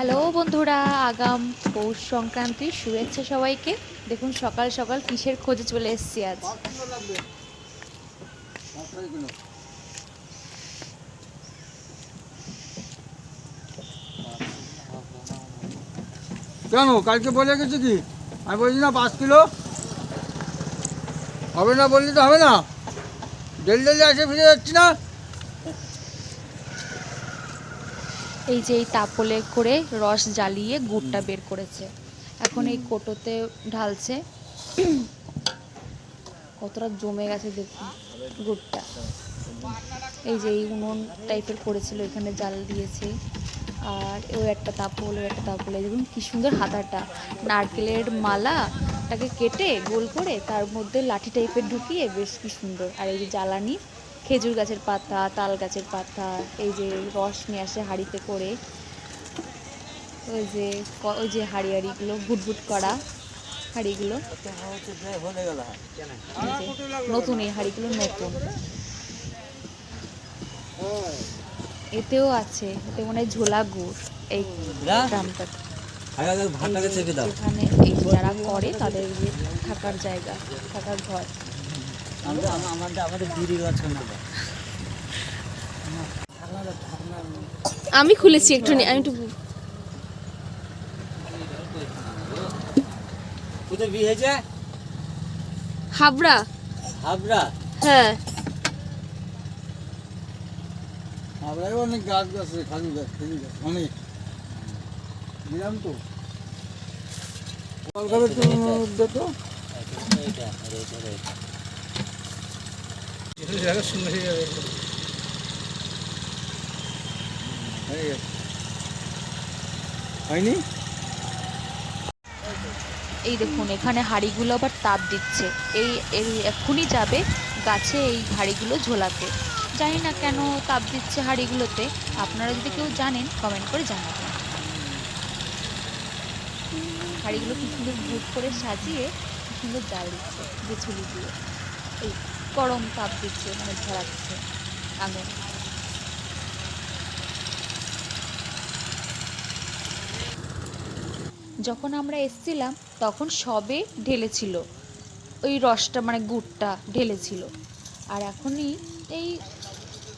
Hello বন্ধুরা, আগাম পৌষ সংক্রান্তির শুভেচ্ছা সবাইকে। দেখুন সকাল সকাল কিসের খোঁজে চলে এসেছি আজ। কেন কালকে বলে গেছি কি? আমি বলছি না 5 কিলো হবে না, বললি তো হবে না। ডেলি ডেলি এসে ফিরে যাচ্ছি না। এই যে এই তাপলে করে রস জ্বালিয়ে গুড়টা বের করেছে, এখন এই কোটোতে ঢালছে। কতটা জমে গেছে দেখুন গুড়টা। এই যে এই উনুন টাইপের করেছিল, এখানে জাল দিয়েছে। আর ও একটা তাপল, ও একটা তাপল। দেখুন কি সুন্দর হাতাটা, নারকেলের মালাটাকে কেটে গোল করে তার মধ্যে লাঠি টাইপের ঢুকিয়ে, বেশ কি সুন্দর। আর এই যে জ্বালানি, খেজুর গাছের পাতা, তাল গাছের পাতা, এই যে রস নিয়ে আসে হাঁড়িতে করে। ওই যে হাঁড়িগুলো ভুটভুট করা হাঁড়িগুলো, নতুন এই হাঁড়িগুলো নতুন। এতেও আছে, এতে মনে হয় ঝোলা গুড়। এই গ্রামটাতে এখানে এই যারা করে তাদের থাকার জায়গা, থাকার ঘর। আমি খুলেছি একটু, আমি একটু হাবড়া। হ্যাঁ, হাবড়ায় অনেক গাছ আছে, খাজুর গাছ, খেজুর গাছ অনেক। দিলাম তো কলকাতার তো হয়নি। এই দেখুন এখানে হাঁড়িগুলো আবার তাপ দিচ্ছে। এই এক্ষুনি যাবে গাছে এই হাঁড়িগুলো ঝোলাতে। জানি না কেন তাপ দিচ্ছে হাঁড়িগুলোতে, আপনারা যদি কেউ জানেন কমেন্ট করে জানাবেন। হাঁড়িগুলো কি সুন্দর বুক করে সাজিয়ে কি সুন্দর জাল দিচ্ছে বিছুলি দিয়ে। এই গরম তাপ দিচ্ছে, মানে ঝরাচ্ছে আগুন। যখন আমরা এসছিলাম তখন সবে ঢেলেছিল ওই রসটা, মানে গুড়টা ঢেলেছিল। আর এখনই এই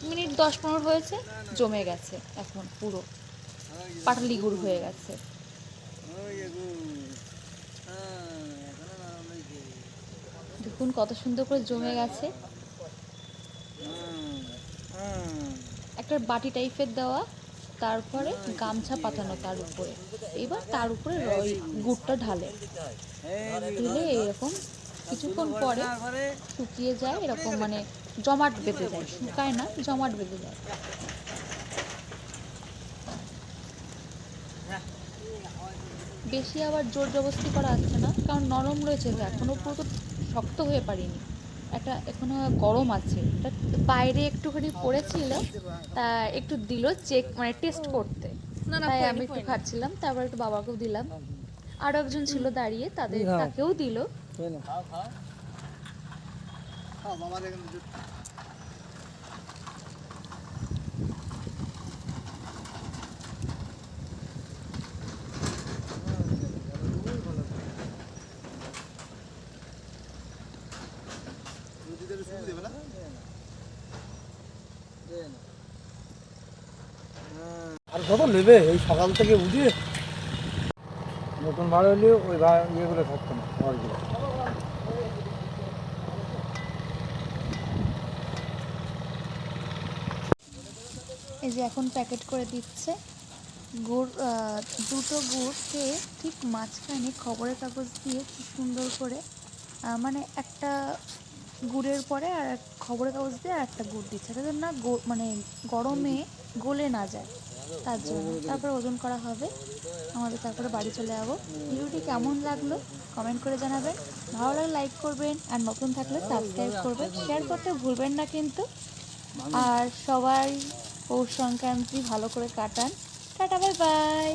মিনিট 10-15 হয়েছে, জমে গেছে এখন পুরো পাটালি গুড় হয়ে গেছে। দেখুন কত সুন্দর করে জমে গেছে। একটা বাটি টাইপের দেওয়া, তারপরে গামছা পাতানো তার উপরে। এবার তার উপরে ওই গুড়টা ঢালে, ঢেলে এরকম কিছুক্ষণ পরে শুকিয়ে যায়, এরকম মানে জমাট বেঁধে যায়, শুকায় না, জমাট বেঁধে যায়। বেশি আবার জোর জবরদস্তি করা যাচ্ছে না, কারণ নরম রয়েছে তো, এখনও পুরো তো শক্ত হয়ে পারিনি। একটা এখনো গরম আছে, এটা বাইরে একটুখানি পড়েছিল, তা একটু দিল চেক, মানে টেস্ট করতে। তাই আমি একটু খাচ্ছিলাম, তারপর একটু বাবাকেও দিলাম। আরও একজন ছিল দাঁড়িয়ে, তাকেও দিল। আর কত নেবে? এই সকাল থেকে উঠে নতুন ভাড়া হলে ওই ইয়েগুলো থাকতো না, ঘরগুলো। এই যে এখন প্যাকেট করে দিচ্ছে গুড়। দুটো গুড়কে ঠিক মাঝখানে খবরের কাগজ দিয়ে কি সুন্দর করে, মানে একটা গুড়ের পরে আর খবরের কাগজ দিয়ে আর একটা গুড় দিচ্ছে, যাতে না মানে গরমে গলে না যায়, তার জন্য। তারপরে ওজন করা হবে আমাদের, তারপরে বাড়ি চলে যাবো। ভিডিওটি কেমন লাগলো কমেন্ট করে জানাবেন, ভালো লাগলে লাইক করবেন, আর নতুন থাকলে সাবস্ক্রাইব করবেন, শেয়ার করতে ভুলবেন না কিন্তু। আর সবাই পৌষ সংক্রান্তি ভালো করে কাটান। Tata, bye bye.